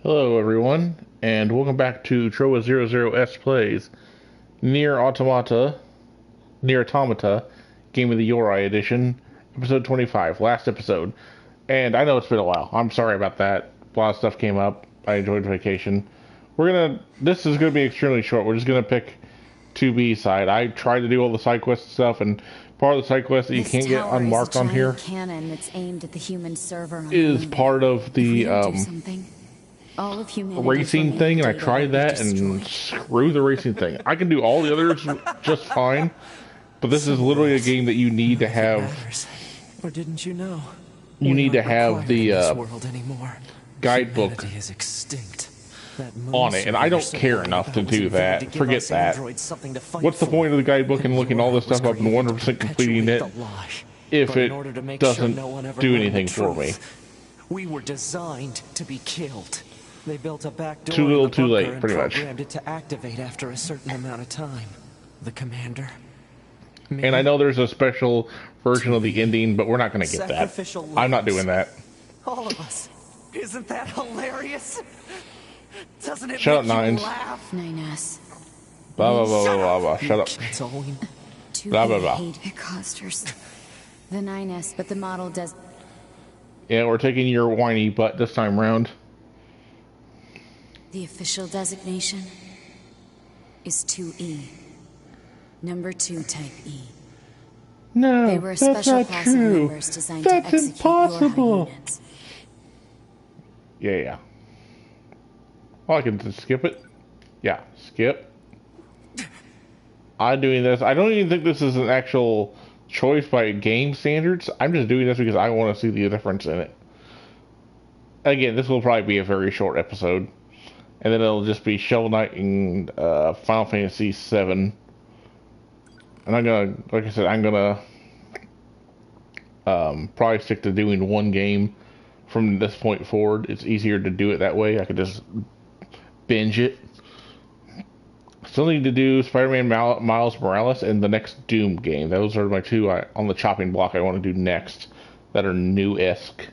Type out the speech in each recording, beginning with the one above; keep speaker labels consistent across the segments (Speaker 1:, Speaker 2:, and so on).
Speaker 1: Hello everyone, and welcome back to Troa00S Plays Nier Automata, Game of the Yori Edition, episode 25, last episode. And I know it's been a while. I'm sorry about that. A lot of stuff came up. I enjoyed vacation. This is gonna be extremely short. We're just gonna pick 2B's side. I tried to do all the side quest stuff, and part of the side quest that you can't get unmarked on here
Speaker 2: cannon that's aimed at the human server on
Speaker 1: is part of the
Speaker 2: all of
Speaker 1: racing thing, and I tried that, and screw the racing thing. I can do all the others just fine, but this is literally a game that you need to have.
Speaker 3: Or didn't you know?
Speaker 1: You need to have the guidebook
Speaker 3: is extinct.
Speaker 1: on it, and I don't care enough to do that. Forget that. What's the point of the guidebook and looking all this stuff up and 100% completing it if it doesn't do anything for me?
Speaker 3: We were designed to be killed. They built a back door
Speaker 1: too little,
Speaker 3: in the
Speaker 1: too
Speaker 3: bunker
Speaker 1: late,
Speaker 3: and
Speaker 1: pretty much.
Speaker 3: programmed it to activate after a certain amount of time. The commander. Me,
Speaker 1: and I know there's a special version of the ending, but we're not going to get that. I'm not doing that.
Speaker 3: All of us. Isn't that hilarious? Doesn't it
Speaker 1: Shut up,
Speaker 3: make you
Speaker 1: Nines.
Speaker 3: laugh?
Speaker 2: 9S.
Speaker 1: Blah, blah, blah, blah, blah, blah. Shut up.
Speaker 3: That's all we know.
Speaker 1: Blah, blah, blah.
Speaker 2: It caused her. The 9S, but the model does.
Speaker 1: Yeah, we're taking your whiny butt this time round.
Speaker 2: The official designation is 2E. Number 2 type E.
Speaker 1: No,
Speaker 2: They were a
Speaker 1: that's
Speaker 2: special
Speaker 1: not
Speaker 2: class of
Speaker 1: true.
Speaker 2: members designed
Speaker 1: That's
Speaker 2: to execute
Speaker 1: impossible.
Speaker 2: your units.
Speaker 1: Yeah. Oh, I can just skip it. Yeah, skip. I'm doing this. I don't even think this is an actual choice by game standards. I'm just doing this because I want to see the difference in it. Again, this will probably be a very short episode. And then it'll just be Shovel Knight and Final Fantasy VII. And I'm gonna, like I said, I'm gonna probably stick to doing one game from this point forward. It's easier to do it that way. I could just binge it. Still need to do Spider-Man Miles Morales and the next Doom game. Those are my two on the chopping block I want to do next that are new-esque.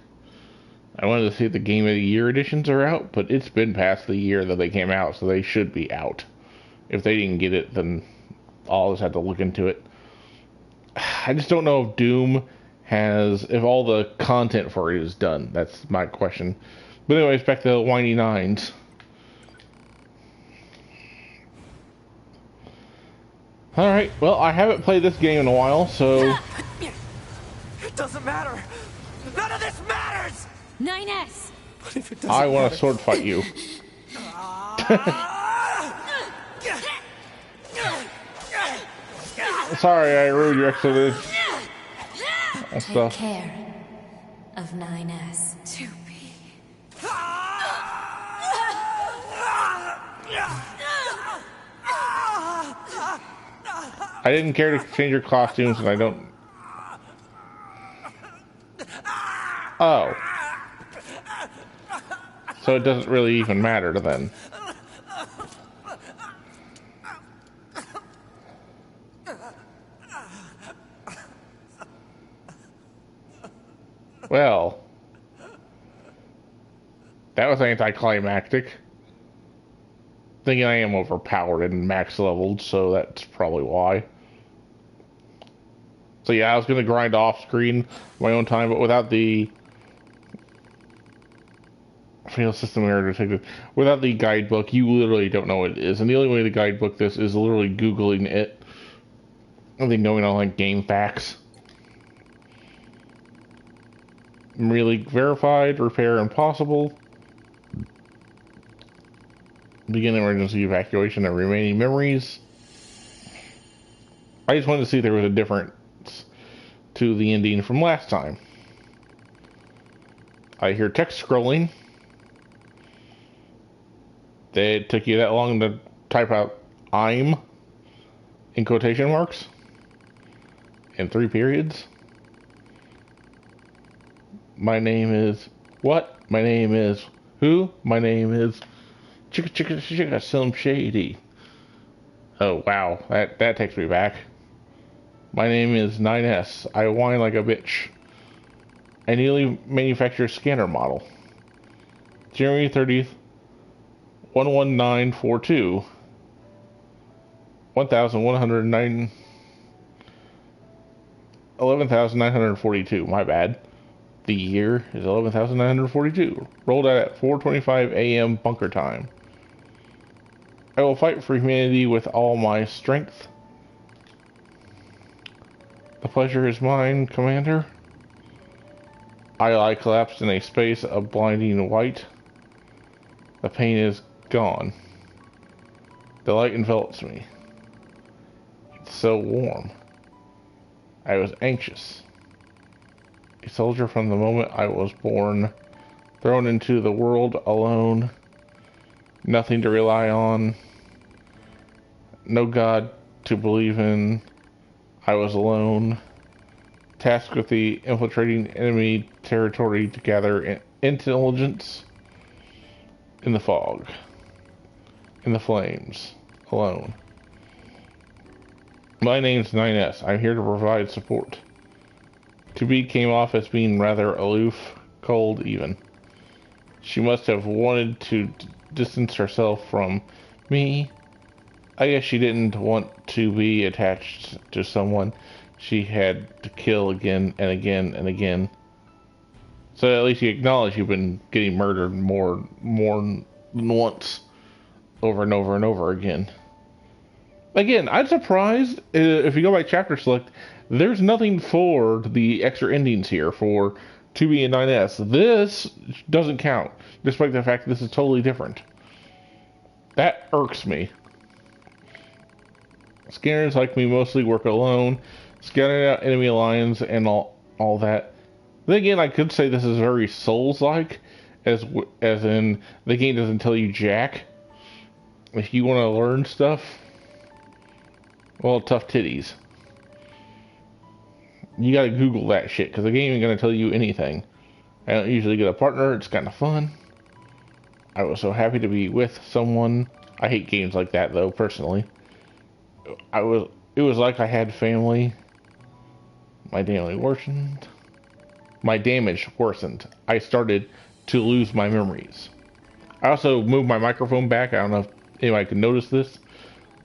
Speaker 1: I wanted to see if the Game of the Year editions are out, but it's been past the year that they came out, so they should be out. If they didn't get it, then I'll just have to look into it. I just don't know if Doom has, if all the content for it is done. That's my question. But anyways, back to Whiny Nines. Alright, well, I haven't played this game in a while, so...
Speaker 3: It doesn't matter. None of this matters!
Speaker 2: 9S!
Speaker 3: But if it doesn't
Speaker 1: I want
Speaker 3: matter,
Speaker 1: to sword fight you. Sorry, I ruined your exodus.
Speaker 2: Take care of 9S. 2B.
Speaker 1: I didn't care to change your costumes, and I don't... Oh. So it doesn't really even matter to then. Well. That was anticlimactic. Thinking I am overpowered and max leveled, so that's probably why. So yeah, I was going to grind off screen my own time, but without the system error detected, without the guidebook, you literally don't know what it is. And the only way to guidebook this is literally Googling it. And then going on like game facts. Really verified, repair impossible. Begin emergency evacuation of remaining memories. I just wanted to see if there was a difference to the ending from last time. I hear text scrolling. It took you that long to type out I'm in quotation marks in 3 periods. My name is what? My name is who? My name is Chicka Chicka Chicka Slim Shady. Oh wow, that takes me back. My name is 9S. I whine like a bitch. I newly manufactured scanner model. January 30th, 11942. 1109 11,942. My bad. The year is 11,942. Rolled out at 4:25 a.m. bunker time. I will fight for humanity with all my strength. The pleasure is mine, Commander. I collapsed in a space of blinding white. The pain is gone. The light envelops me. It's so warm. I was anxious. A soldier from the moment I was born, thrown into the world alone, nothing to rely on, no God to believe in. I was alone, tasked with the infiltrating enemy territory to gather intelligence in the fog, in the flames, alone. My name's 9S. I'm here to provide support. 2B came off as being rather aloof, cold even. She must have wanted to distance herself from me. I guess she didn't want to be attached to someone she had to kill again and again and again. So at least you acknowledge you've been getting murdered more than once, over and over and over again. Again, I'm surprised if you go by chapter select, there's nothing for the extra endings here for 2B and 9S. This doesn't count, despite the fact that this is totally different. That irks me. Scanners like me mostly work alone, scouting out enemy lines and all that. Then again, I could say this is very Souls-like, as in the game doesn't tell you jack. If you want to learn stuff, well, tough titties. You gotta Google that shit, because the game ain't gonna tell you anything. I don't usually get a partner, it's kind of fun. I was so happy to be with someone. I hate games like that, though, personally. It was like I had family. My damage worsened. I started to lose my memories. I also moved my microphone back. I don't know if anybody can notice this.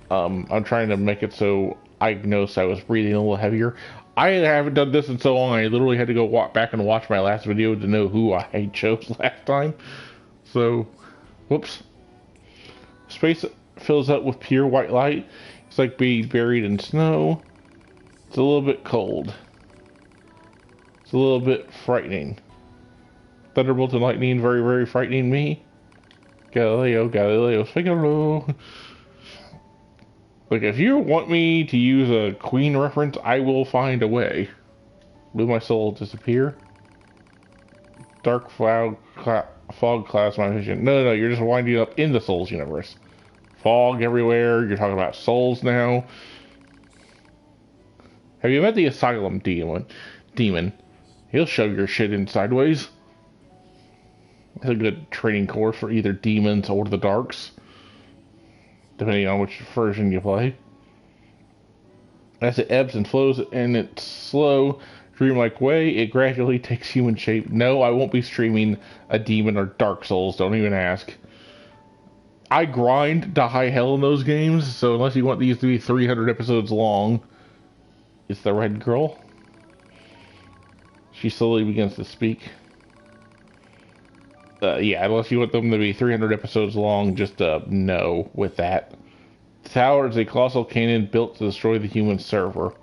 Speaker 1: I'm trying to make it so I noticed I was breathing a little heavier. I haven't done this in so long, I literally had to go walk back and watch my last video to know who I chose last time. So, whoops. Space fills up with pure white light. It's like being buried in snow. It's a little bit cold. It's a little bit frightening. Thunderbolt and lightning, very, very frightening me. Galileo, Figaro. Like, if you want me to use a Queen reference, I will find a way. Will my soul disappear? Dark fog clouds my vision. No, you're just winding up in the Souls universe. Fog everywhere, you're talking about souls now. Have you met the Asylum Demon? He'll shove your shit in sideways. It's a good training course for either demons or the darks, depending on which version you play. As it ebbs and flows in its slow, dreamlike way, it gradually takes human shape. No, I won't be streaming a demon or Dark Souls, don't even ask. I grind to high hell in those games, so unless you want these to be 300 episodes long. It's the red girl. She slowly begins to speak. Yeah, unless you want them to be 300 episodes long, just no with that. The tower is a colossal cannon built to destroy the human server.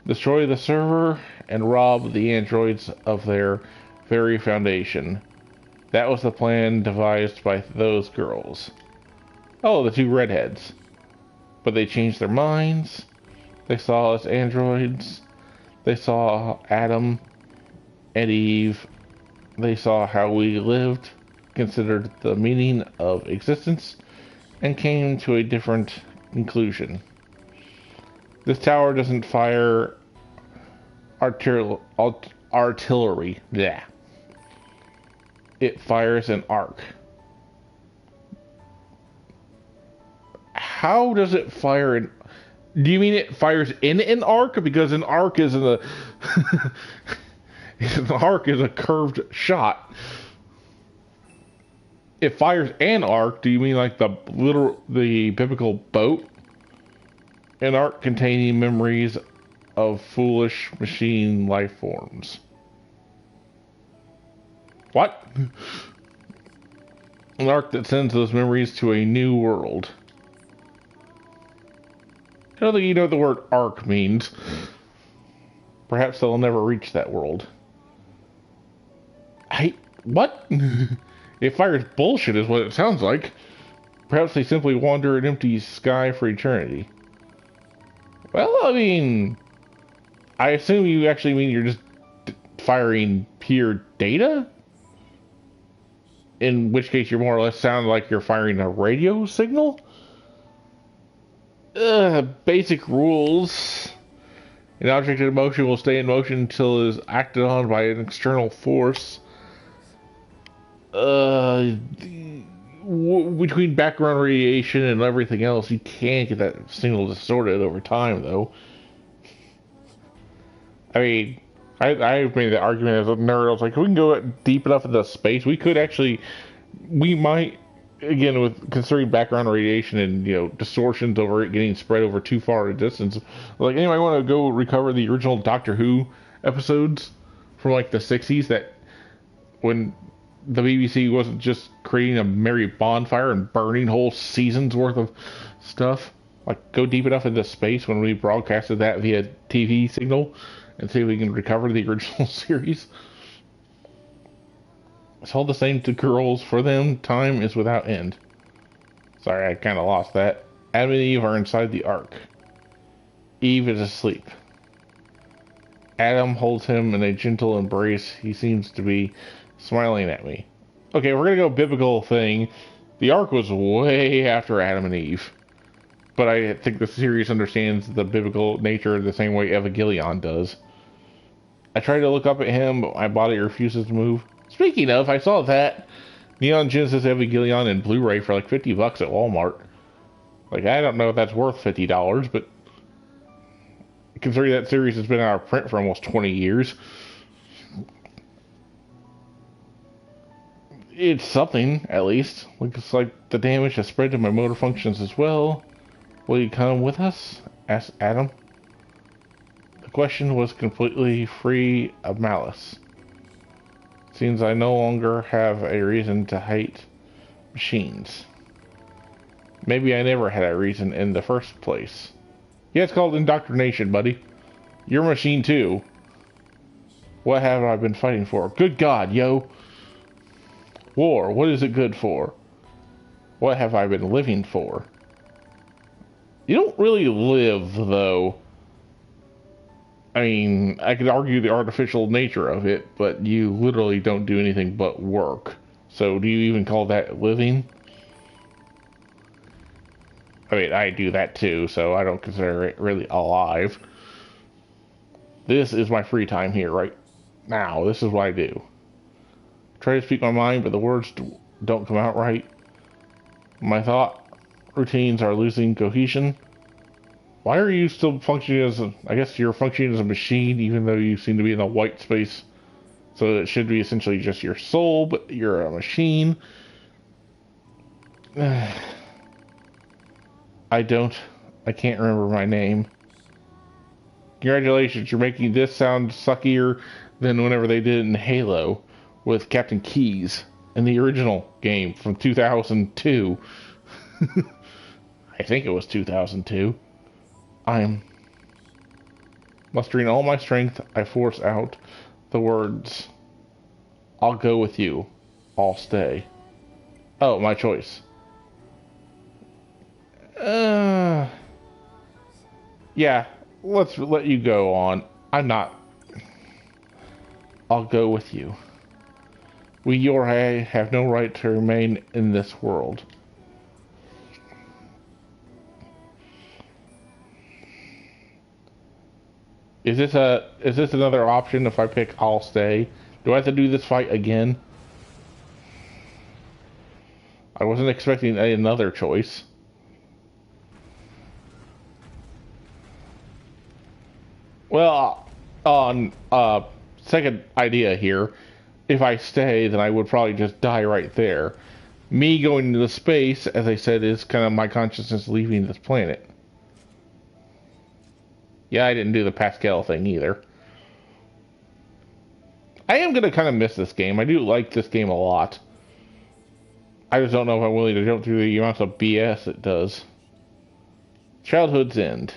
Speaker 1: Destroy the server and rob the androids of their very foundation. That was the plan devised by those girls. Oh, the two redheads. But they changed their minds. They saw us androids. They saw Adam and Eve. They saw how we lived, considered the meaning of existence, and came to a different conclusion. This tower doesn't fire artillery. Yeah. It fires an arc. How does it fire an... Do you mean it fires in an arc? Because an arc is an arc is a curved shot. It fires an arc. Do you mean like the biblical boat? An arc containing memories of foolish machine life forms. What? An arc that sends those memories to a new world. I don't think you know what the word arc means. Perhaps they'll never reach that world. What? It fires bullshit is what it sounds like. Perhaps they simply wander an empty sky for eternity. Well, I mean, I assume you actually mean you're just firing pure data? In which case you more or less sound like you're firing a radio signal? Basic rules. An object in motion will stay in motion until it is acted on by an external force. Between background radiation and everything else, you can't get that signal distorted over time, though. I mean, I made the argument as a nerd. I was like, we can go deep enough into space. We might, again, with considering background radiation and, you know, distortions over it getting spread over too far a distance. Like, anybody want to go recover the original Doctor Who episodes from, like, the 60s that when the BBC wasn't just creating a merry bonfire and burning whole seasons worth of stuff? Like, go deep enough into space when we broadcasted that via TV signal and see if we can recover the original series. It's all the same to girls. For them, time is without end. Sorry, I kind of lost that. Adam and Eve are inside the Ark. Eve is asleep. Adam holds him in a gentle embrace. He seems to be smiling at me. Okay, we're gonna go biblical thing. The Ark was way after Adam and Eve. But I think the series understands the biblical nature the same way Evangelion does. I tried to look up at him, but my body refuses to move. Speaking of, I saw that Neon Genesis Evangelion in Blu-ray for like $50 at Walmart. Like, I don't know if that's worth $50, but considering that series has been out of print for almost 20 years, it's something, at least. Looks like the damage has spread to my motor functions as well. Will you come with us? Asked Adam. The question was completely free of malice. Seems I no longer have a reason to hate machines. Maybe I never had a reason in the first place. Yeah, it's called indoctrination, buddy. You're a machine too. What have I been fighting for? Good God, yo. War, what is it good for? What have I been living for? You don't really live, though. I mean, I could argue the artificial nature of it, but you literally don't do anything but work. So do you even call that living? I mean, I do that too, so I don't consider it really alive. This is my free time here, right now. This is what I do. Try to speak my mind, but the words don't come out right. My thought routines are losing cohesion. Why are you still functioning as a... I guess you're functioning as a machine, even though you seem to be in a white space. So it should be essentially just your soul, but you're a machine. I can't remember my name. Congratulations, you're making this sound suckier than whenever they did it in Halo with Captain Keyes in the original game from 2002. I think it was 2002. I'm mustering all my strength. I force out the words, I'll go with you. I'll stay. Oh, my choice. Yeah, let's let you go on. I'm not. I'll go with you. We or I have no right to remain in this world. Is this another option if I pick I'll stay? Do I have to do this fight again? I wasn't expecting another choice. Well, on second idea here, if I stay, then I would probably just die right there. me going into space, as I said, is kind of my consciousness leaving this planet. Yeah, I didn't do the Pascal thing either. I am going to kind of miss this game. I do like this game a lot. I just don't know if I'm willing to jump through the amounts of BS it does. Childhood's End.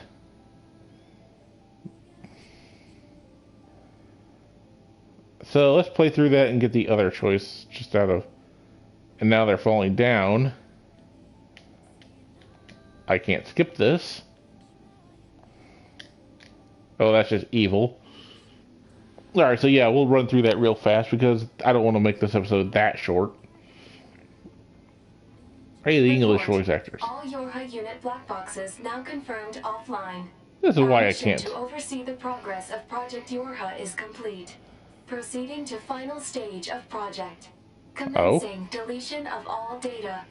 Speaker 1: So let's play through that and get the other choice just out of... And now they're falling down. I can't skip this. Oh, that's just evil. Alright, so yeah, we'll run through that real fast because I don't want to make this episode that short. Hey, the English voice actors.
Speaker 4: All Yorha unit black boxes now confirmed offline.
Speaker 1: This is why I can't.
Speaker 4: To oversee the progress of Project Yorha is complete. Proceeding to final stage of project. Commencing deletion of all data.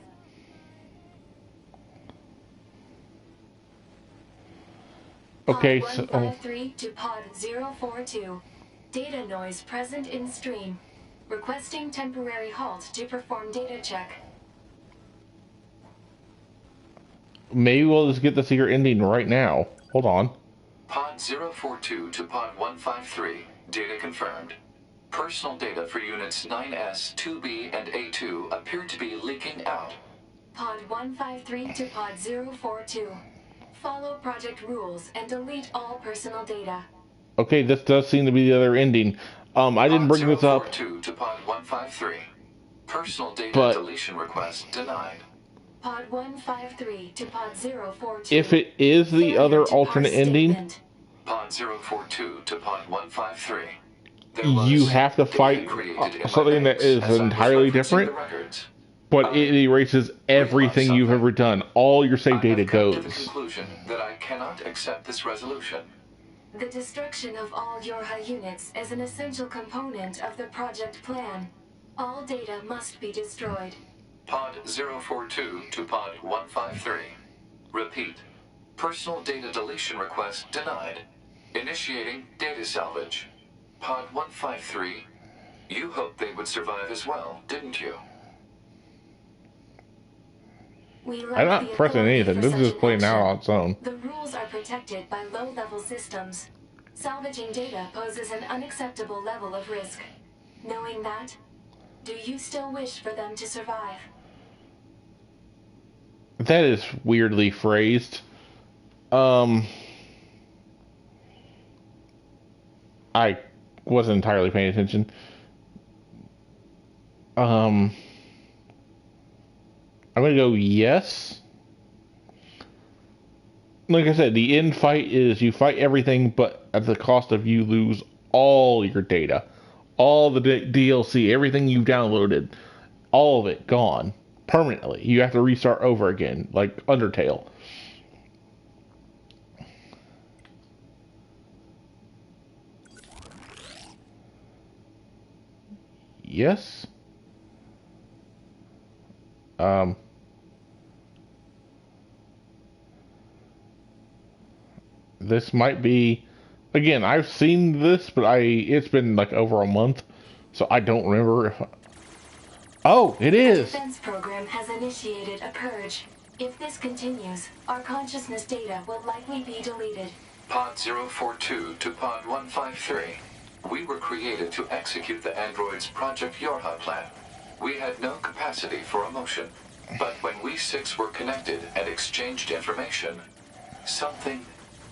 Speaker 1: Okay,
Speaker 4: pod
Speaker 1: so
Speaker 4: 153 to pod 042. Data noise present in stream. Requesting temporary halt to perform data check.
Speaker 1: maybe we'll just get the secret ending right now. Hold on.
Speaker 5: Pod 042 to Pod 153. Data confirmed. Personal data for units 9S, 2B, and A2 appear to be leaking out.
Speaker 4: Pod 153 to Pod 042. Follow project rules and delete all personal data.
Speaker 1: Okay, this does seem to be the other ending. I didn't bring this up.
Speaker 5: Pod 042 to Pod 153. Personal data
Speaker 1: But
Speaker 5: deletion request denied.
Speaker 4: Pod 153 to Pod 042.
Speaker 1: if it is the other alternate ending,
Speaker 5: Pod 042 to Pod 153.
Speaker 1: you have to fight something that is entirely different, but it erases everything you've ever done. All your save data goes.
Speaker 5: To the conclusion that I cannot accept this resolution.
Speaker 4: The destruction of all Yorha units is an essential component of the project plan. All data must be destroyed.
Speaker 5: Pod 042 to Pod 153. Repeat. Personal data deletion request denied. Initiating data salvage. Pod 153. You hoped they would survive as well, didn't you?
Speaker 1: I'm not pressing anything. This is just playing out on its own.
Speaker 4: The rules are protected by low-level systems. Salvaging data poses an unacceptable level of risk. Knowing that, do you still wish for them to survive?
Speaker 1: That is weirdly phrased. I wasn't entirely paying attention. I'm gonna go yes. Like I said, the end fight is you fight everything, but at the cost of you lose all your data. All the DLC, everything you've downloaded, all of it gone. Permanently. You have to restart over again, like Undertale. Yes. This might be, again, I've seen this, but it's been like over a month, so I don't remember if Oh, it is!
Speaker 4: The defense program has initiated a purge. If this continues, our consciousness data will likely be deleted.
Speaker 5: Pod 042 to Pod 153. We were created to execute the android's Project Yorha plan. We had no capacity for emotion. But when we six were connected and exchanged information, something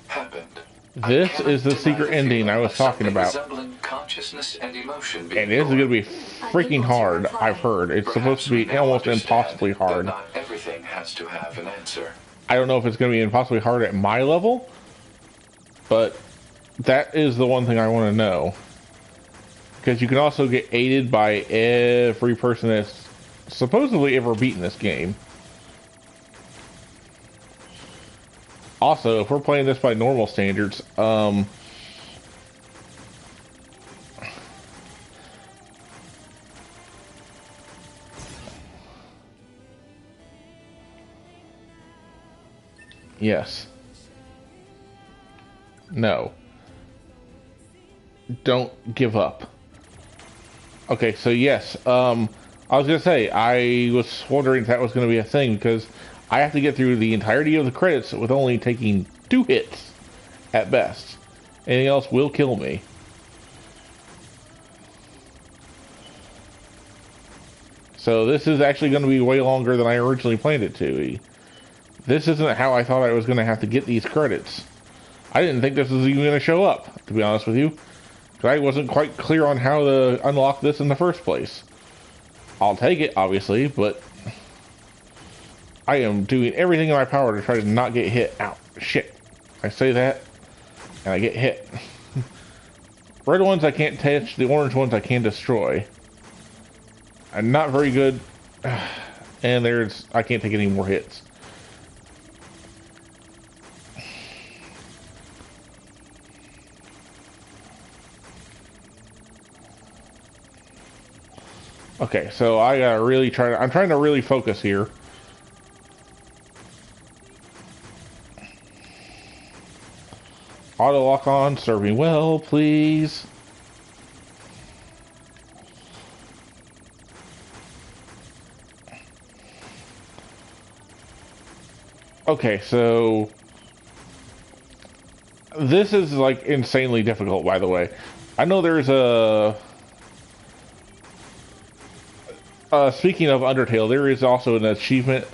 Speaker 5: happened.
Speaker 1: This is the secret ending I was talking about.
Speaker 5: Consciousness and emotion
Speaker 1: and it is going to be freaking hard, I've heard. It's supposed to be almost impossibly hard.
Speaker 5: Not everything has to have an answer.
Speaker 1: I don't know if it's going to be impossibly hard at my level, but that is the one thing I want to know. Because you can also get aided by every person that's supposedly ever beaten this game. Also, if we're playing this by normal standards, yes. No. Don't give up. Okay, so yes, I I was gonna say, I was wondering if that was gonna be a thing because I have to get through the entirety of the credits with only taking 2 hits at best. Anything else will kill me. So this is actually going to be way longer than I originally planned it to be. This isn't how I thought I was going to have to get these credits. I didn't think this was even going to show up, to be honest with you. I wasn't quite clear on how to unlock this in the first place. I'll take it, obviously, but I am doing everything in my power to try to not get hit. Ow, shit. I say that, and I get hit. Red ones I can't touch, the orange ones I can destroy. I'm not very good, and I can't take any more hits. Okay, so I gotta really I'm trying to really focus here. Auto lock on, serve me well, please. Okay, so this is like insanely difficult, by the way. I know there's speaking of Undertale, there is also an achievement.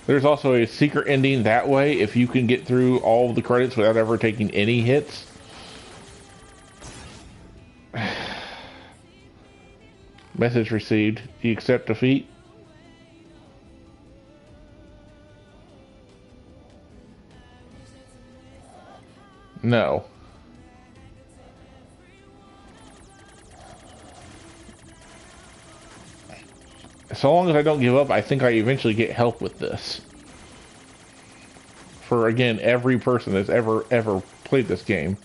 Speaker 1: There's also a secret ending that way if you can get through all of the credits without ever taking any hits. Message received. Do you accept defeat? No. So long as I don't give up, I think I eventually get help with this. For, again, every person that's ever played this game.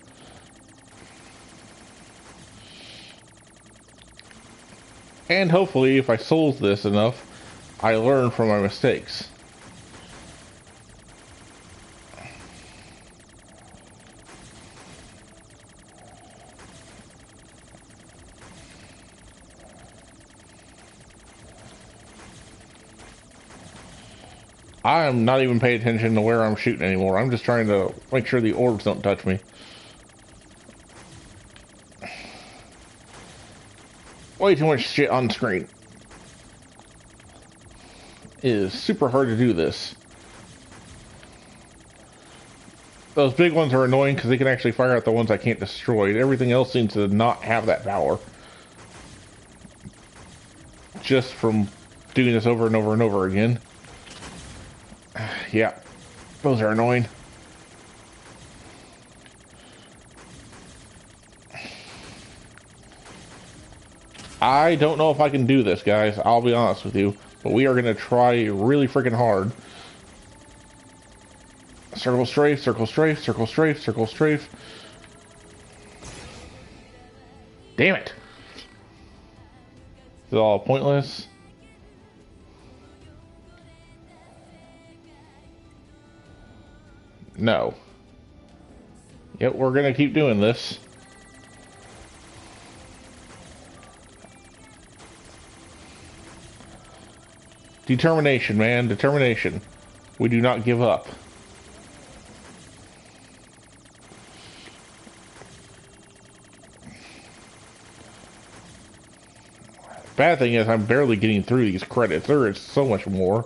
Speaker 1: And hopefully, if I souls this enough, I learn from my mistakes. I'm not even paying attention to where I'm shooting anymore. I'm just trying to make sure the orbs don't touch me. Way too much shit on screen. It is super hard to do this. Those big ones are annoying because they can actually fire out the ones I can't destroy. Everything else seems to not have that power. Just from doing this over and over and over again. Yeah, those are annoying. I don't know if I can do this, guys. I'll be honest with you. But we are going to try really freaking hard. Circle strafe, circle strafe, circle strafe, circle strafe. Damn it. It's all pointless. No. Yep, we're going to keep doing this. Determination, man. Determination. We do not give up. Bad thing is I'm barely getting through these credits. There is so much more.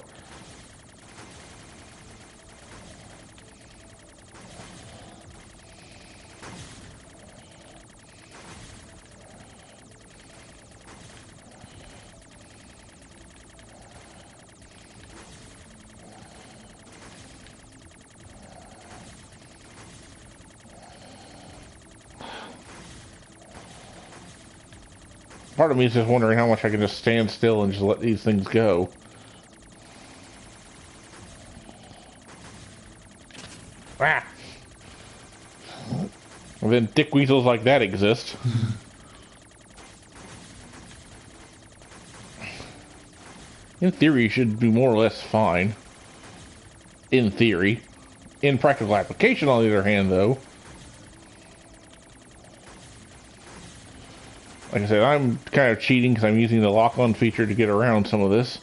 Speaker 1: Part of me is just wondering how much I can just stand still and just let these things go. Ah! And then dick weasels like that exist. In theory, you should be more or less fine. In theory. In practical application, on the other hand, though. Like I said, I'm kind of cheating because I'm using the lock-on feature to get around some of this.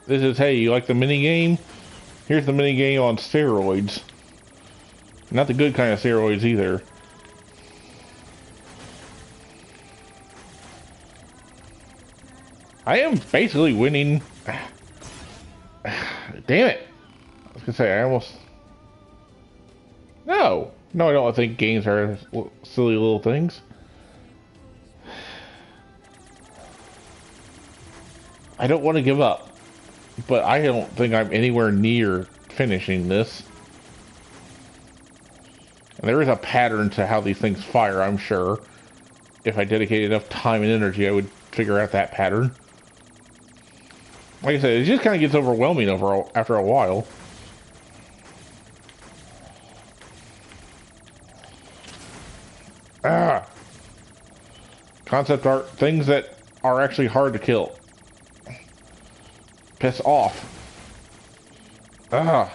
Speaker 1: This is, hey, you like the mini game? Here's the mini game on steroids. Not the good kind of steroids either. I am basically winning. Damn it. I was gonna say, I almost... No, I don't think games are silly little things. I don't want to give up, but I don't think I'm anywhere near finishing this. And there is a pattern to how these things fire, I'm sure. If I dedicated enough time and energy, I would figure out that pattern. Like I said, it just kind of gets overwhelming after a while. Ah! Concept art, things that are actually hard to kill. Piss off. Ah!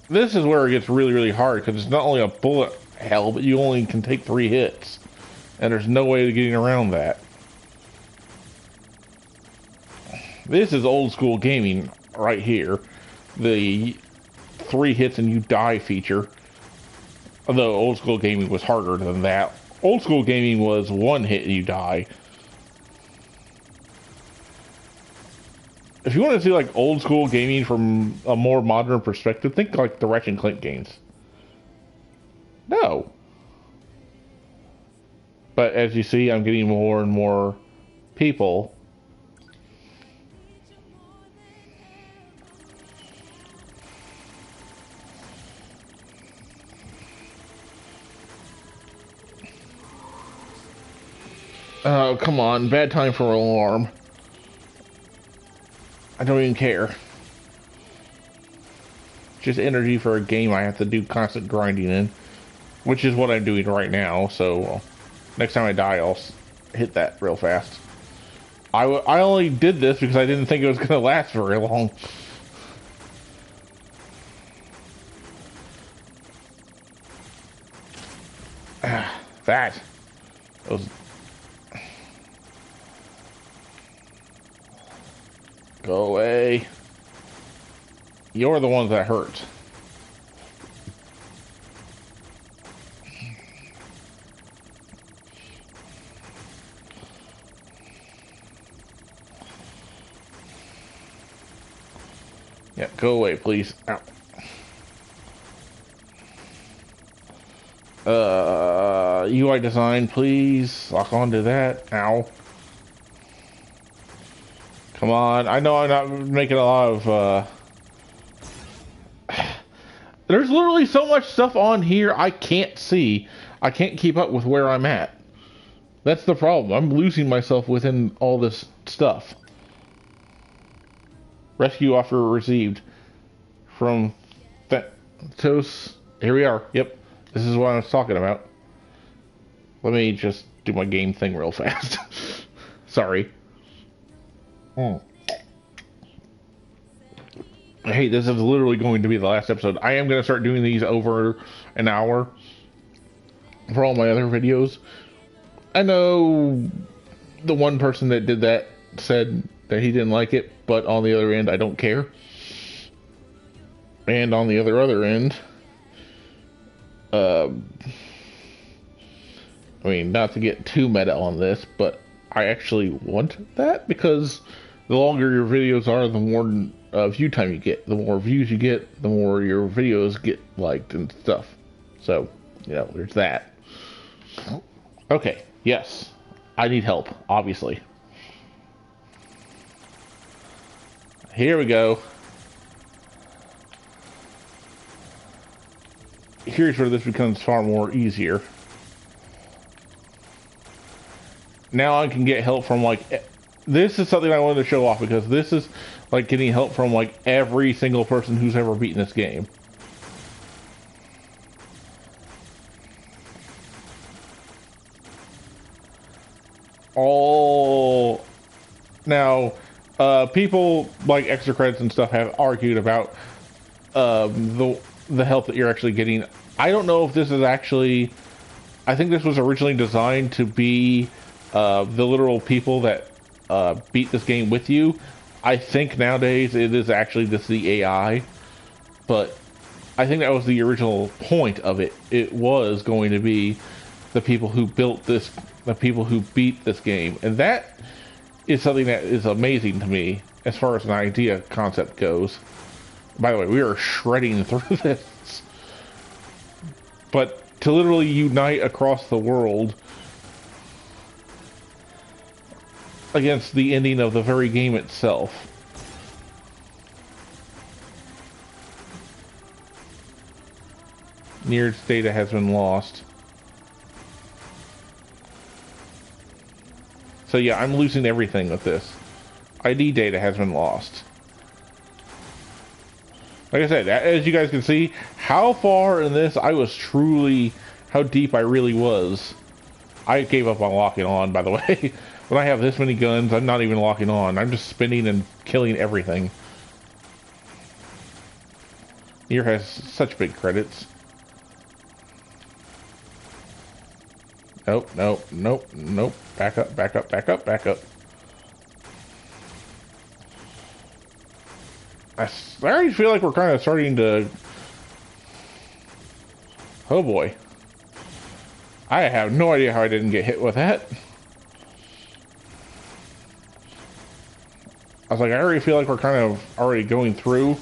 Speaker 1: This is where it gets really, really hard, because it's not only a bullet hell, but you only can take 3 hits. And there's no way of getting around that. This is old school gaming right here. The 3 hits and you die feature. Although old school gaming was harder than that. Old school gaming was 1 hit and you die. If you want to see like old school gaming from a more modern perspective, think like the Ratchet and Clank games. No. But as you see, I'm getting more and more people. Oh, come on. Bad time for an alarm. I don't even care. Just energy for a game I have to do constant grinding in. Which is what I'm doing right now, so next time I die, I'll hit that real fast. I only did this because I didn't think it was going to last very long. That was... Go away. You're the ones that hurt. Yeah, go away, please. Ow. UI design, please. Lock onto that. Ow. Come on. I know I'm not making a lot of, There's literally so much stuff on here I can't see. I can't keep up with where I'm at. That's the problem. I'm losing myself within all this stuff. Rescue offer received from Thanatos. Here we are. Yep. This is what I was talking about. Let me just do my game thing real fast. Sorry. Hey, this is literally going to be the last episode. I am going to start doing these over an hour for all my other videos. I know the one person that did that said that he didn't like it, but on the other end, I don't care. And on the other end, I mean, not to get too meta on this, but I actually want that, because the longer your videos are, the more view time you get. The more views you get, the more your videos get liked and stuff. So, you know, there's that. Okay, yes. I need help, obviously. Here we go. Here's where this becomes far more easier. Now I can get help from, like, this is something I wanted to show off, because this is like getting help from like every single person who's ever beaten this game. All now, people like extra credits and stuff have argued about the the health that you're actually getting. I don't know if this is actually... I think this was originally designed to be the literal people that beat this game with you. I think nowadays it is actually just the AI, but I think that was the original point of it. It was going to be the people who built this, the people who beat this game, and that is something that is amazing to me as far as an idea concept goes. By the way, we are shredding through this, but to literally unite across the world against the ending of the very game itself. Nier's data has been lost. So yeah, I'm losing everything with this. ID data has been lost. Like I said, as you guys can see, how far in this I was truly, how deep I really was. I gave up on locking on, by the way. When I have this many guns, I'm not even locking on. I'm just spinning and killing everything. Nier has such big credits. Nope, nope, nope, nope. Back up, back up, back up, back up. I already feel like we're kind of starting to... Oh boy. I have no idea how I didn't get hit with that. I was like, I already feel like we're kind of already going through.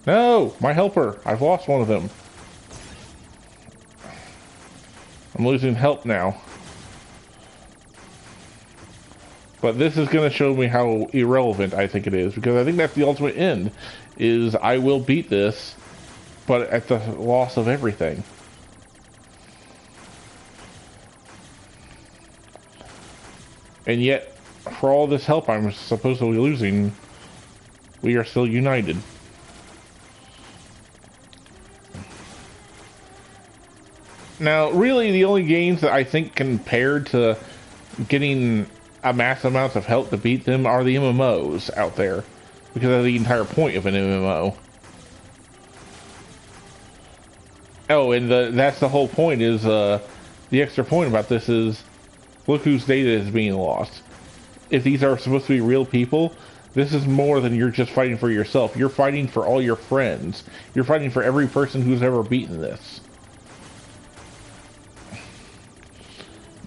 Speaker 1: No! My helper! I've lost one of them. I'm losing help now. But this is going to show me how irrelevant I think it is, because I think that's the ultimate end, is I will beat this, but at the loss of everything. And yet, for all this help I'm supposedly losing, we are still united. Now, really, the only games that I think compared to getting a mass amounts of health to beat them are the MMOs out there, because that's the entire point of an MMO. Oh, and that's the whole point, is the extra point about this is, look whose data is being lost. If these are supposed to be real people, this is more than you're just fighting for yourself. You're fighting for all your friends. You're fighting for every person who's ever beaten this.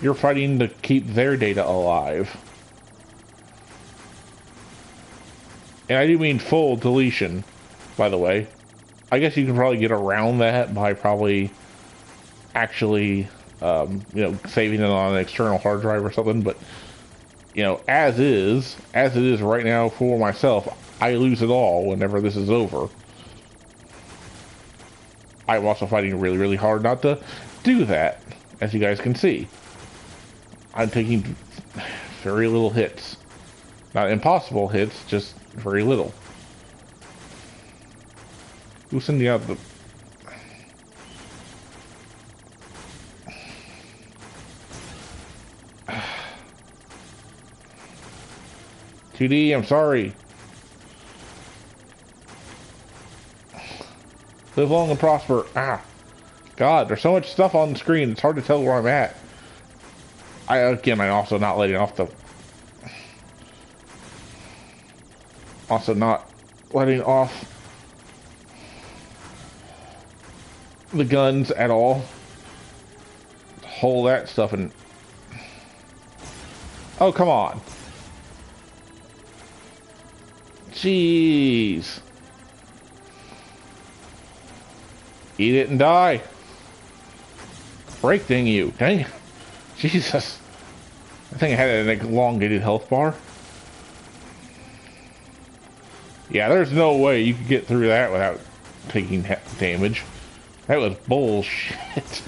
Speaker 1: You're fighting to keep their data alive. And I do mean full deletion, by the way. I guess you can probably get around that by probably actually, you know, saving it on an external hard drive or something. But, you know, as it is right now for myself, I lose it all whenever this is over. I'm also fighting really, really hard not to do that, as you guys can see. I'm taking very little hits. Not impossible hits, just very little. Who's sending out the... $2D, I'm sorry. Live long and prosper. Ah. God, there's so much stuff on the screen, it's hard to tell where I'm at. I'm also not letting off the... Also not letting off the guns at all. Hold that stuff and... Oh, come on. Jeez. Eat it and die. Break dang you. Dang. Jesus. I think I had an elongated health bar. Yeah, there's no way you could get through that without taking damage. That was bullshit.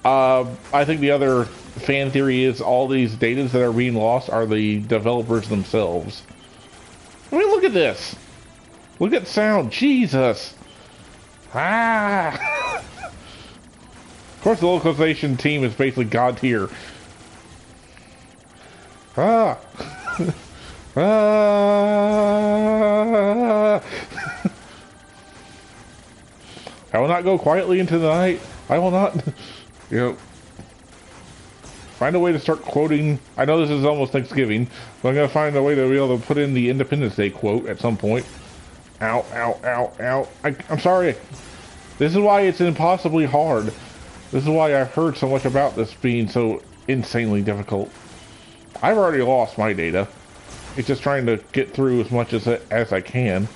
Speaker 1: I think the other fan theory is all these datas that are being lost are the developers themselves. I mean, look at this. Look at sound. Jesus. Ah. Of course, the localization team is basically God tier. Ah. Ah! I will not go quietly into the night. I will not, you know, find a way to start quoting. I know this is almost Thanksgiving, but I'm going to find a way to be able to put in the Independence Day quote at some point. Ow, ow, ow, ow. I'm sorry. This is why it's impossibly hard. This is why I've heard so much about this being so insanely difficult. I've already lost my data. It's just trying to get through as much as I can.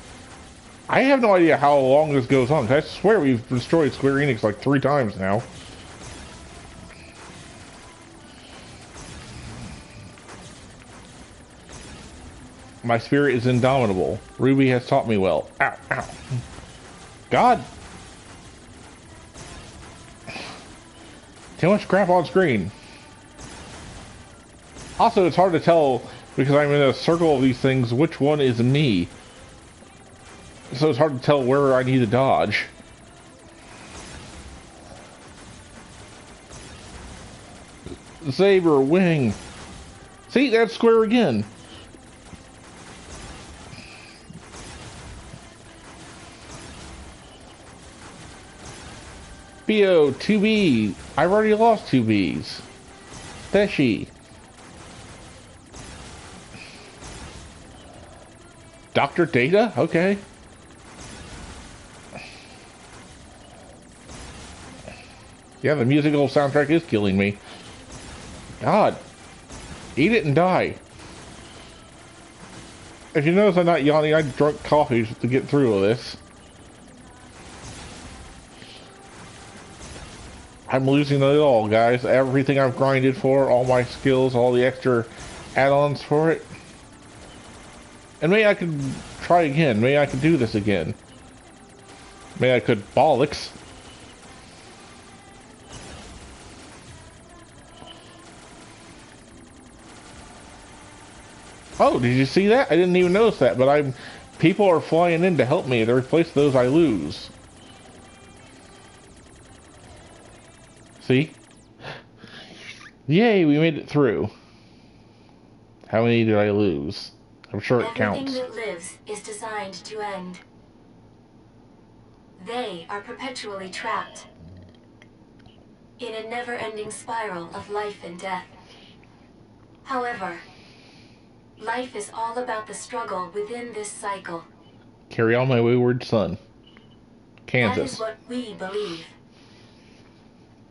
Speaker 1: I have no idea how long this goes on. I swear we've destroyed Square Enix like 3 times now. My spirit is indomitable. Ruby has taught me well. Ow, ow. God. Too much crap on screen. Also, it's hard to tell because I'm in a circle of these things which one is me. So it's hard to tell where I need to dodge. Saber, wing. See, that's square again. BO, 2B. I've already lost 2B's. Pesci. Dr. Data? Okay. Yeah, the musical soundtrack is killing me. God. Eat it and die. If you notice I'm not yawning, I drunk coffee to get through all this. I'm losing it all, guys. Everything I've grinded for, all my skills, all the extra add-ons for it. And maybe I could try again. Maybe I could do this again. Maybe I could bollocks. Oh, did you see that? I didn't even notice that, but people are flying in to help me to replace those I lose. See? Yay, we made it through. How many did I lose? I'm sure it counts.
Speaker 4: Everything that lives is designed to end. They are perpetually trapped in a never-ending spiral of life and death. However, life is all about the struggle within this cycle.
Speaker 1: Carry on, my wayward son. Kansas.
Speaker 4: That is what we believe.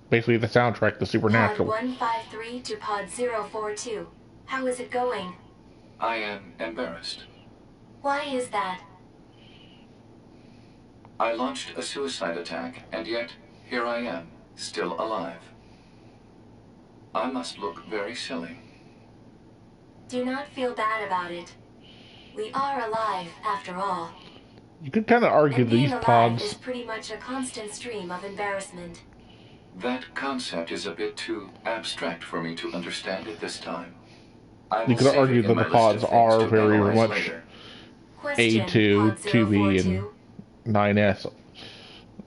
Speaker 1: Basically the soundtrack, the Supernatural.
Speaker 4: Pod 153 to Pod 042. How is it going?
Speaker 5: I am embarrassed.
Speaker 4: Why is that?
Speaker 5: I launched a suicide attack, and yet, here I am, still alive. I must look very silly.
Speaker 4: Do not feel bad about it. We are alive, after all.
Speaker 1: You could kind of argue
Speaker 4: And being
Speaker 1: these
Speaker 4: alive
Speaker 1: pods...
Speaker 4: is pretty much a constant stream of embarrassment.
Speaker 5: That concept is a bit too abstract for me to understand at this time.
Speaker 1: You could argue that the pods are very much
Speaker 4: Question,
Speaker 1: A2,
Speaker 4: Pod
Speaker 1: 2B,
Speaker 4: 042.
Speaker 1: and 9S.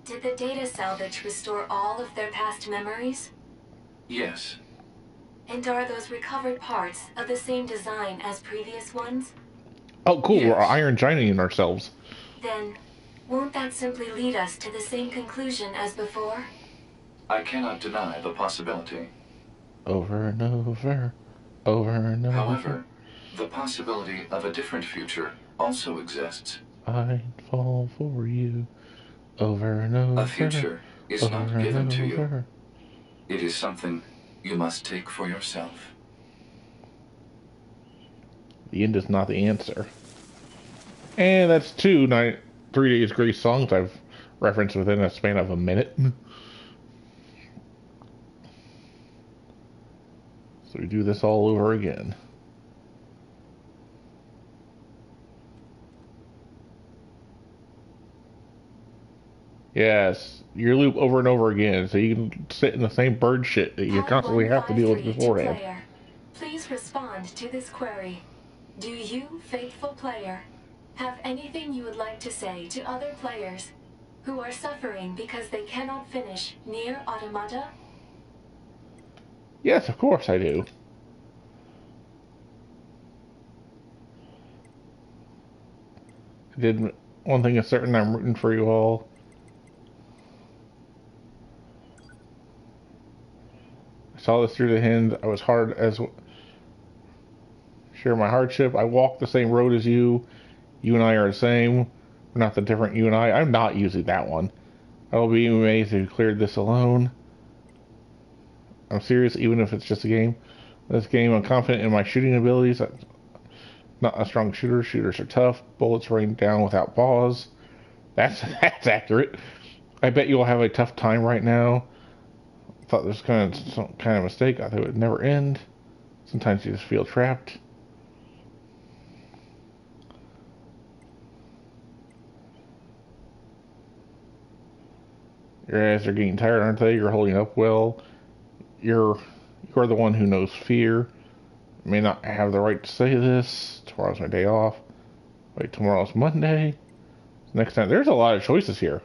Speaker 4: Did the data salvage restore all of their past memories?
Speaker 5: Yes.
Speaker 4: And are those recovered parts of the same design as previous ones?
Speaker 1: Oh, cool,
Speaker 5: Yes.
Speaker 1: we're Iron Giant ourselves.
Speaker 4: Then, won't that simply lead us to the same conclusion as before?
Speaker 5: I cannot deny the possibility.
Speaker 1: Over and over, over and over.
Speaker 5: However, the possibility of a different future also exists.
Speaker 1: I'd fall for you, over and over.
Speaker 5: A future is
Speaker 1: over
Speaker 5: not
Speaker 1: and
Speaker 5: given to you.
Speaker 1: over.
Speaker 5: It is something you must take for yourself.
Speaker 1: The end is not the answer. And that's 3 Days Grace songs I've referenced within a span of a minute. So we do this all over again. Yes, your loop over and over again, so you can sit in the same bird shit that you
Speaker 4: Pod
Speaker 1: constantly have to deal with
Speaker 4: 153 to
Speaker 1: beforehand.
Speaker 4: player. Please respond to this query. Do you, faithful player, have anything you would like to say to other players who are suffering because they cannot finish Nier Automata?
Speaker 1: Yes, of course I do. I did one thing is certain, I'm rooting for you all. I saw this through the end. I was hard as share my hardship. I walk the same road as you. You and I are the same. We're not the different you and I. I'm not using that one. I will be amazed if you cleared this alone. I'm serious, even if it's just a game. This game, I'm confident in my shooting abilities. I'm not a strong shooter. Shooters are tough. Bullets rain down without pause. That's accurate. I bet you will have a tough time right now. I thought this was some kind of mistake. I thought it would never end. Sometimes you just feel trapped. Your eyes are getting tired, aren't they? You're holding up well. You're the one who knows fear. I may not have the right to say this. Tomorrow's my day off. Wait, tomorrow's Monday. Next time, there's a lot of choices here.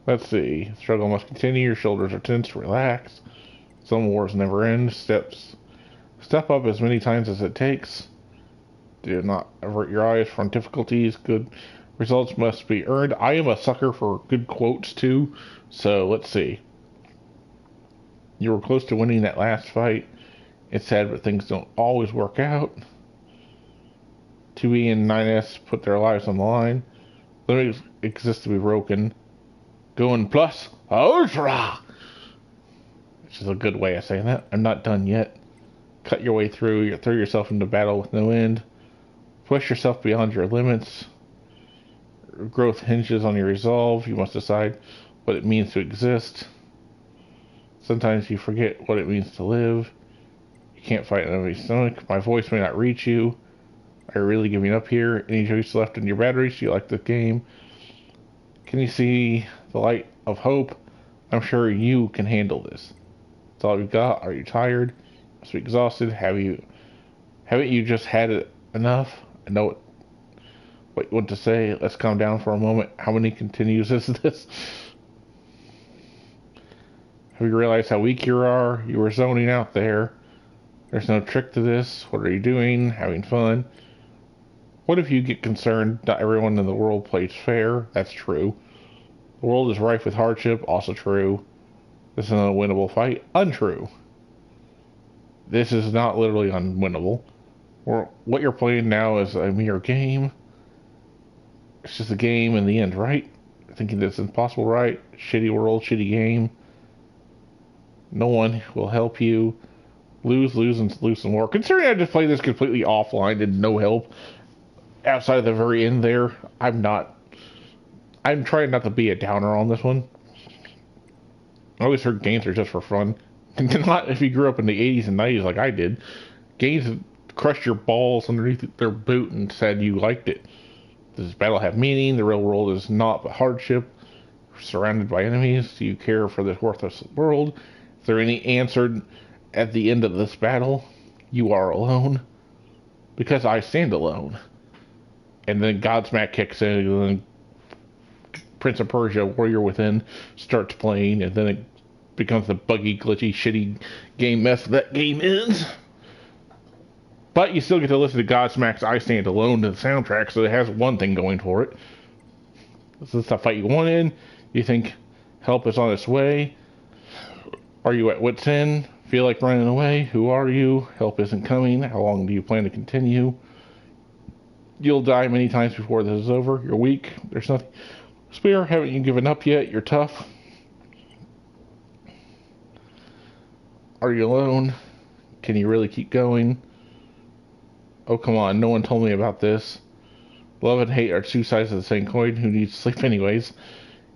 Speaker 1: Let's see. Struggle must continue. Your shoulders are tense. Relax. Some wars never end. Step up as many times as it takes. Do not avert your eyes from difficulties. Good results must be earned. I am a sucker for good quotes too. So let's see. You were close to winning that last fight. It's sad, but things don't always work out. 2B and 9S put their lives on the line. Limits exist to be broken. Going plus ultra, which is a good way of saying that. I'm not done yet. Cut your way through. You throw yourself into battle with no end. Push yourself beyond your limits. Growth hinges on your resolve. You must decide what it means to exist. Sometimes you forget what it means to live. You can't fight an enemy stomach. My voice may not reach you. Are you really giving up here? Any juice left in your batteries? Do you like the game? Can you see the light of hope? I'm sure you can handle this. That's all you've got. Are you tired? Must be exhausted. Haven't you just had it enough? I know what you want to say. Let's calm down for a moment. How many continues is this? Have you realized how weak you are? You were zoning out there. There's no trick to this. What are you doing? Having fun? What if you get concerned? Not everyone in the world plays fair. That's true. The world is rife with hardship. Also true. This is an unwinnable fight. Untrue. This is not literally unwinnable. What you're playing now is a mere game. It's just a game in the end, right? Thinking that's impossible, right? Shitty world, shitty game. No one will help you. Lose some more. Considering I just played this completely offline, did no help outside of the very end there, I'm trying not to be a downer on this one. I always heard games are just for fun. Not if you grew up in the 80s and 90s like I did. Games crushed your balls underneath their boot and said you liked it. Does this battle have meaning? The real world is not but hardship. Surrounded by enemies. Do you care for this worthless world? Is there any answer at the end of this battle? You are alone. Because I stand alone. And then Godsmack kicks in, and then Prince of Persia, Warrior Within, starts playing, and then it becomes the buggy, glitchy, shitty game mess that game is. But you still get to listen to Godsmack's I Stand Alone to the soundtrack, so it has one thing going for it. This is the fight you wanted. You think help is on its way. Are you at wit's end? Feel like running away? Who are you? Help isn't coming. How long do you plan to continue? You'll die many times before this is over. You're weak. There's nothing. Spear, haven't you given up yet? You're tough. Are you alone? Can you really keep going? Oh, come on. No one told me about this. Love and hate are two sides of the same coin. Who needs sleep anyways?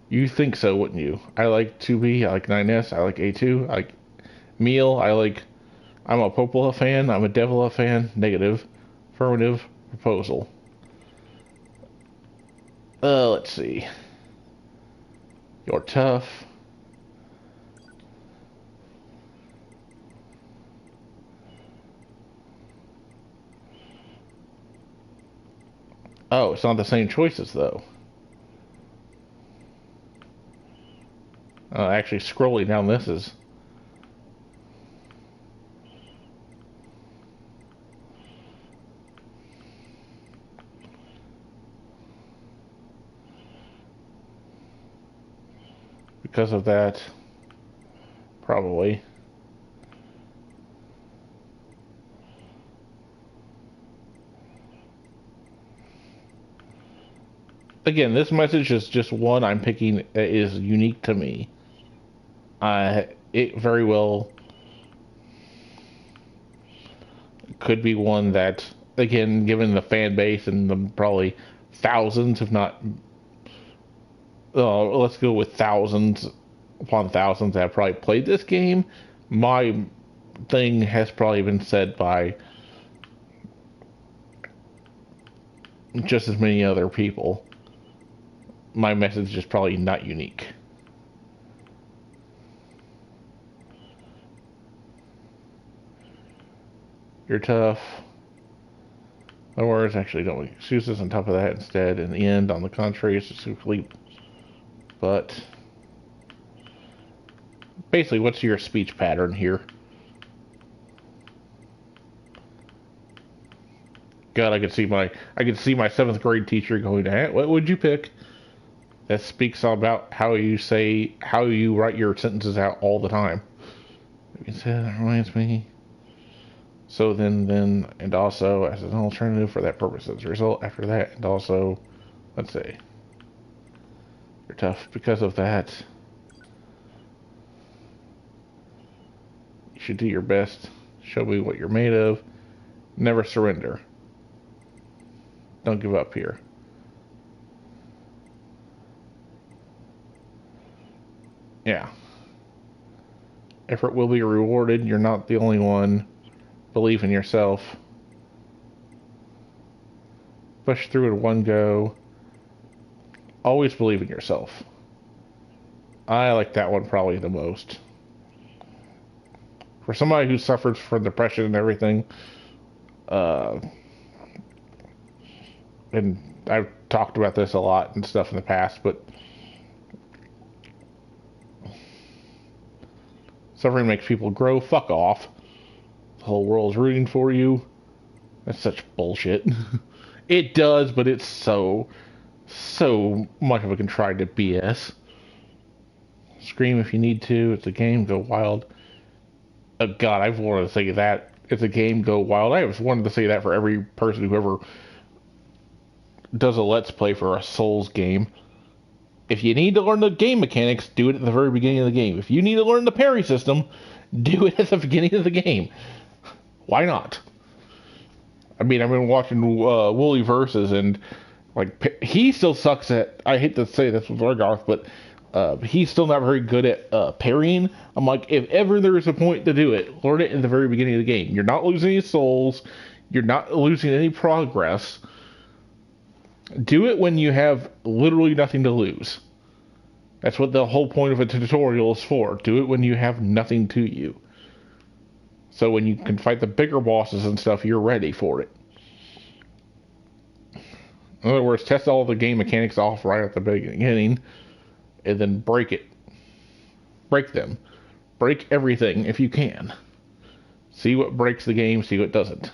Speaker 1: You think so, wouldn't you? I like 2B. I like 9S. I like A2. I like Meal. I'm a Popola fan. I'm a Devila fan. Negative. Affirmative. Proposal. Let's see. You're tough. Oh, it's not the same choices, though. Actually, scrolling down this is... because of that, probably. Again, this message is just one I'm picking that is unique to me. It very well could be one that, again, given the fan base and the probably thousands, if not, let's go with thousands upon thousands that have probably played this game, my thing has probably been said by just as many other people. My message is probably not unique. You're tough. My words actually don't excuse this on top of that. Instead, in the end, on the contrary, it's just complete. But basically, what's your speech pattern here? God, I could see my 7th grade teacher going, hey, what would you pick? That speaks about how you write your sentences out all the time. Like I said, that reminds me. So then, and also, as an alternative for that purpose, as a result, after that, and also, let's say, you're tough because of that. You should do your best. Show me what you're made of. Never surrender. Don't give up here. Yeah. Effort will be rewarded. You're not the only one. Believe in yourself. Push through in one go. Always believe in yourself. I like that one probably the most. For somebody who suffers from depression and everything, and I've talked about this a lot and stuff in the past, but suffering makes people grow. Fuck off. The whole world's rooting for you. That's such bullshit. It does, but it's so much of a contrived BS. Scream if you need to. It's a game. Go wild. Oh God, I've wanted to say that. It's a game. Go wild. I just wanted to say that for every person who ever does a Let's Play for a Souls game. If you need to learn the game mechanics, do it at the very beginning of the game. If you need to learn the parry system, do it at the beginning of the game. Why not? I mean, I've been watching Wooly Versus, and like he still sucks at. I hate to say this with Largoth, but he's still not very good at parrying. I'm like, if ever there is a point to do it, learn it in the very beginning of the game. You're not losing any souls. You're not losing any progress. Do it when you have literally nothing to lose. That's what the whole point of a tutorial is for. Do it when you have nothing to you. So when you can fight the bigger bosses and stuff, you're ready for it. In other words, test all the game mechanics off right at the beginning, and then break it. Break them. Break everything if you can. See what breaks the game, see what doesn't.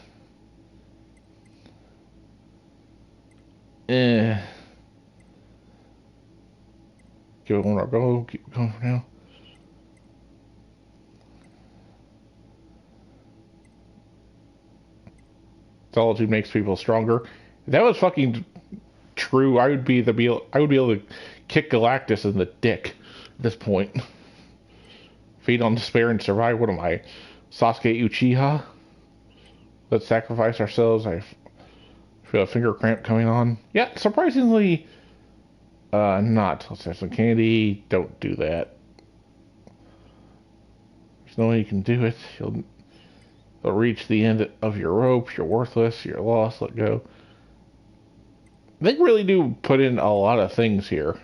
Speaker 1: Give it one more go. Keep going for now. Solitude makes people stronger. If that was fucking true, I would be able to kick Galactus in the dick at this point. Feed on despair and survive. What am I? Sasuke Uchiha? Let's sacrifice ourselves. I feel a finger cramp coming on. Yeah, surprisingly, not. Let's have some candy. Don't do that. There's no way you can do it. You'll reach the end of your rope. You're worthless. You're lost. Let go. They really do put in a lot of things here.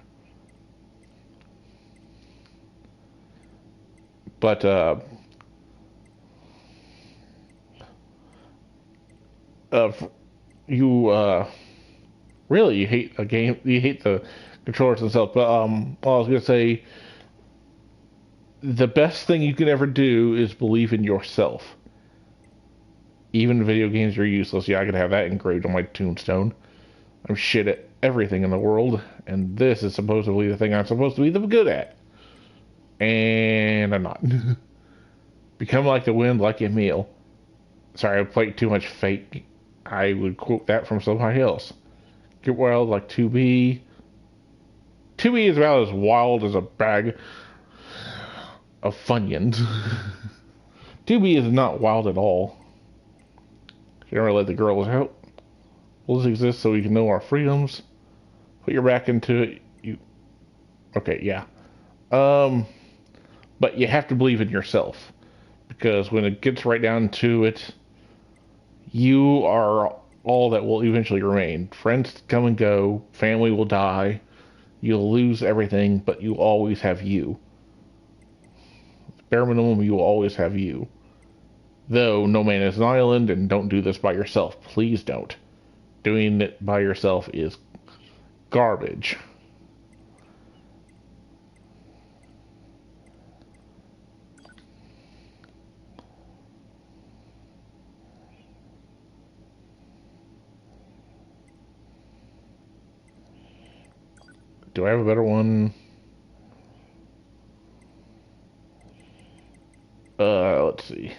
Speaker 1: But, really, you hate a game, you hate the controllers themselves. But, I was going to say, the best thing you can ever do is believe in yourself. Even video games are useless. Yeah, I could have that engraved on my tombstone. I'm shit at everything in the world, and this is supposedly the thing I'm supposed to be the good at. And I'm not. Become like the wind, like Emil. Sorry, I played too much Fate. I would quote that from somebody else. Get wild like 2B. 2B is about as wild as a bag of Funyuns. 2B is not wild at all. You never let the girls out. Rules exist so we can know our freedoms. Put your back into it. Okay, yeah. But you have to believe in yourself. Because when it gets right down to it, you are all that will eventually remain. Friends come and go. Family will die. You'll lose everything, but you always have you. Bare minimum, you will always have you. Though, no man is an island, and don't do this by yourself. Please don't. Doing it by yourself is garbage. Do I have a better one? Let's see.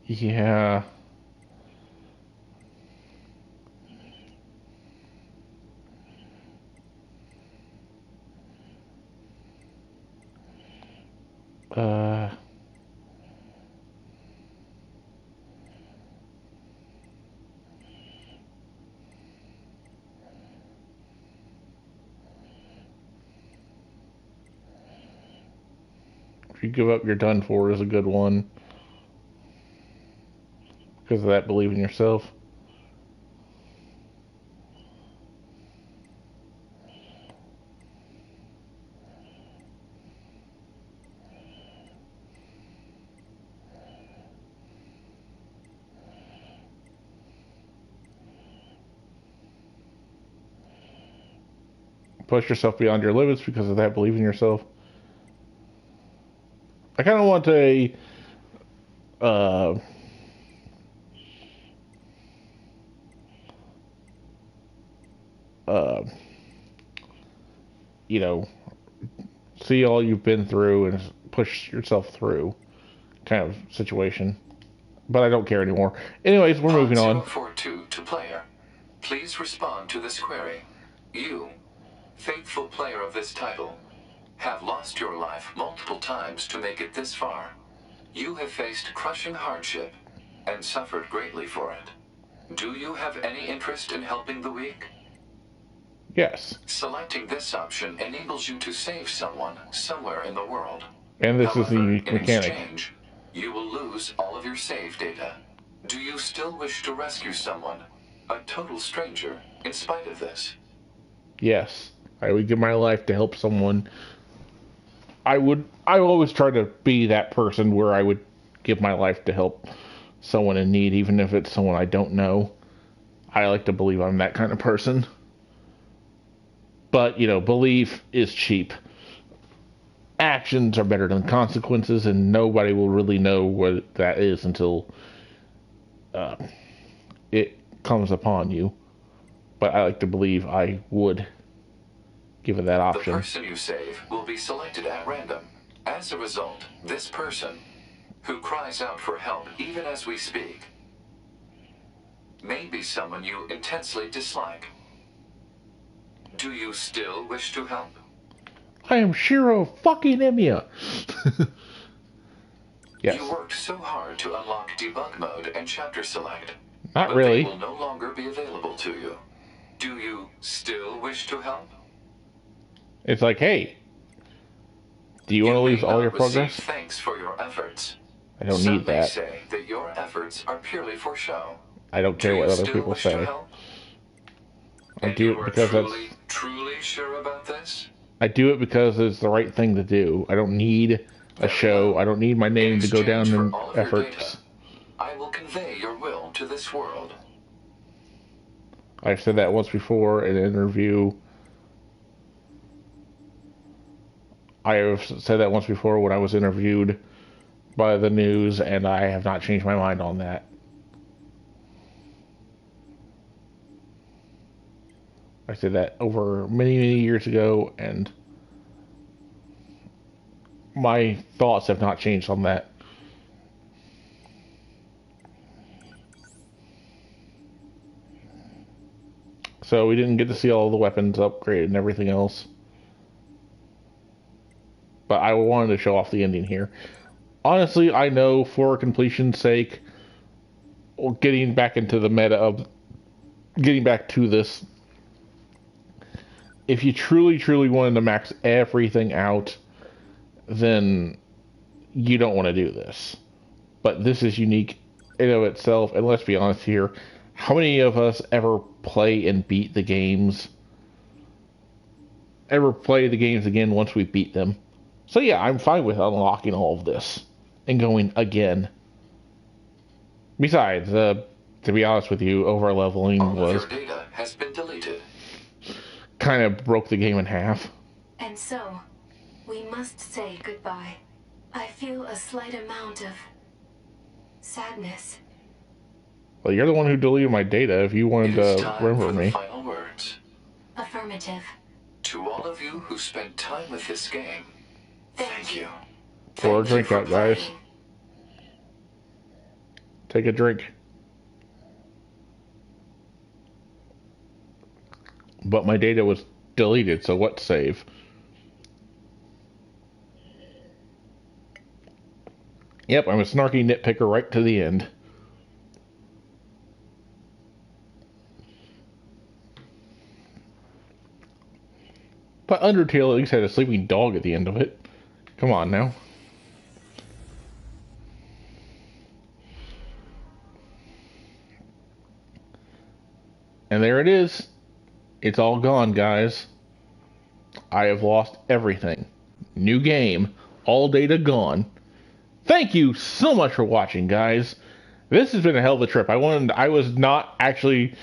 Speaker 1: Yeah. Uh, if you give up, you're done for is a good one. Because of that, believe in yourself. Push yourself beyond your limits because of that, believe in yourself. I kind of want a uh, uh, you know, see all you've been through and push yourself through kind of situation. But I don't care anymore. Anyways, we're moving on.
Speaker 5: 042 to player. Please respond to this query. You, faithful player of this title, have lost your life multiple times to make it this far. You have faced crushing hardship and suffered greatly for it. Do you have any interest in helping the weak?
Speaker 1: Yes.
Speaker 5: Selecting this option enables you to save someone somewhere in the world.
Speaker 1: And this is the
Speaker 5: However,
Speaker 1: mechanic.
Speaker 5: in exchange, you will lose all of your save data. Do you still wish to rescue someone, a total stranger, in spite of this?
Speaker 1: Yes. I would give my life to help someone. I always try to be that person where I would give my life to help someone in need, even if it's someone I don't know. I like to believe I'm that kind of person. But, belief is cheap. Actions are better than consequences, and nobody will really know what that is until it comes upon you. But I like to believe I would give it that option.
Speaker 5: The person you save will be selected at random. As a result, this person, who cries out for help even as we speak, may be someone you intensely dislike. Do you still wish to help?
Speaker 1: I am Shiro fucking Emiya. Yes.
Speaker 5: You worked so hard to unlock debug mode and chapter select.
Speaker 1: Not
Speaker 5: but
Speaker 1: really.
Speaker 5: They will no longer be available to you. Do you still wish to help?
Speaker 1: It's like, hey, do you want to lose all your progress?
Speaker 5: Thanks for your efforts.
Speaker 1: I don't
Speaker 5: Some
Speaker 1: need that.
Speaker 5: may say that your efforts are purely for show.
Speaker 1: I don't care what other people say. I do it because
Speaker 5: truly sure about this?
Speaker 1: I do it because it's the right thing to do. I don't need a show. I don't need my name to go down in efforts.
Speaker 5: I will convey your will to this world.
Speaker 1: I've said that once before in an interview. I have said that once before when I was interviewed by the news, and I have not changed my mind on that. I said that over many, many years ago, and my thoughts have not changed on that. So we didn't get to see all the weapons upgraded and everything else. But I wanted to show off the ending here. Honestly, I know for completion's sake, getting back into the meta of getting back to this, if you truly, truly wanted to max everything out, then you don't want to do this. But this is unique in of itself, and let's be honest here, how many of us ever play and beat the games? Ever play the games again once we beat them? So yeah, I'm fine with unlocking all of this and going again. Besides, to be honest with you, over leveling was
Speaker 5: your data has been deleted.
Speaker 1: Kind of broke the game in half.
Speaker 4: And so, we must say goodbye. I feel a slight amount of sadness.
Speaker 1: Well, you're the one who deleted my data. If you wanted to remember me.
Speaker 5: Final words.
Speaker 4: Affirmative.
Speaker 5: To all of you who spent time with this game, thank you.
Speaker 1: Pour a drink out, guys. Take a drink. But my data was deleted, so what save? Yep, I'm a snarky nitpicker right to the end. But Undertale at least had a sleeping dog at the end of it. Come on now. And there it is. It's all gone, guys. I have lost everything. New game. All data gone. Thank you so much for watching, guys. This has been a hell of a trip. I was not actually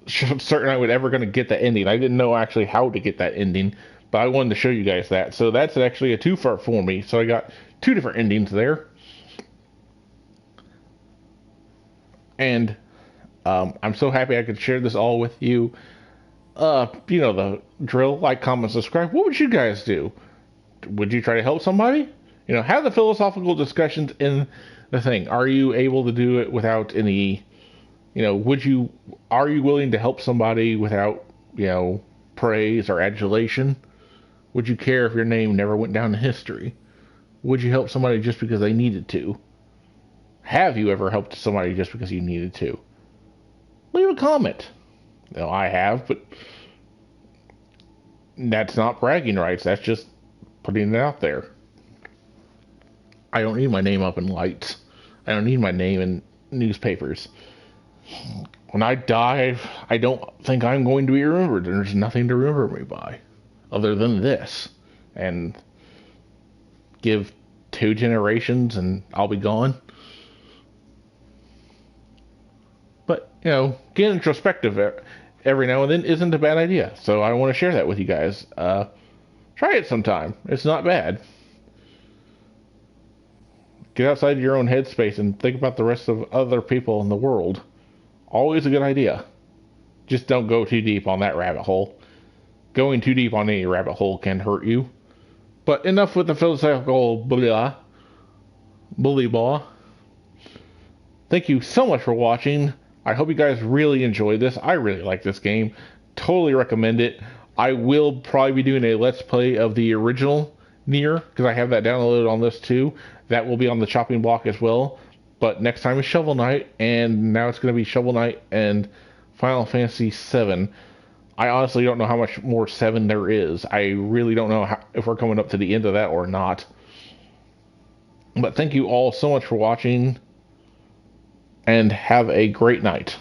Speaker 1: certain I would ever going to get that ending. I didn't know actually how to get that ending, but I wanted to show you guys that. So that's actually a two-part for me. So I got two different endings there. And I'm so happy I could share this all with you. You know the drill, like, comment, subscribe. What would you guys do? Would you try to help somebody? You know, have the philosophical discussions in the thing. Are you able to do it without any, you know, are you willing to help somebody without, you know, praise or adulation? Would you care if your name never went down in history? Would you help somebody just because they needed to? Have you ever helped somebody just because you needed to? Leave a comment. You know, I have, but that's not bragging rights. That's just putting it out there. I don't need my name up in lights. I don't need my name in newspapers. When I die, I don't think I'm going to be remembered. There's nothing to remember me by other than this. And give 2 generations and I'll be gone. But, you know, getting introspective every now and then isn't a bad idea. So I want to share that with you guys. Try it sometime. It's not bad. Get outside your own headspace and think about the rest of other people in the world. Always a good idea. Just don't go too deep on that rabbit hole. Going too deep on any rabbit hole can hurt you. But enough with the philosophical bully ball. Thank you so much for watching. I hope you guys really enjoyed this. I really like this game. Totally recommend it. I will probably be doing a Let's Play of the original Nier, because I have that downloaded on this too. That will be on the chopping block as well. But next time is Shovel Knight, and now it's going to be Shovel Knight and Final Fantasy VII. I honestly don't know how much more 7 there is. I really don't know if we're coming up to the end of that or not. But thank you all so much for watching, and have a great night.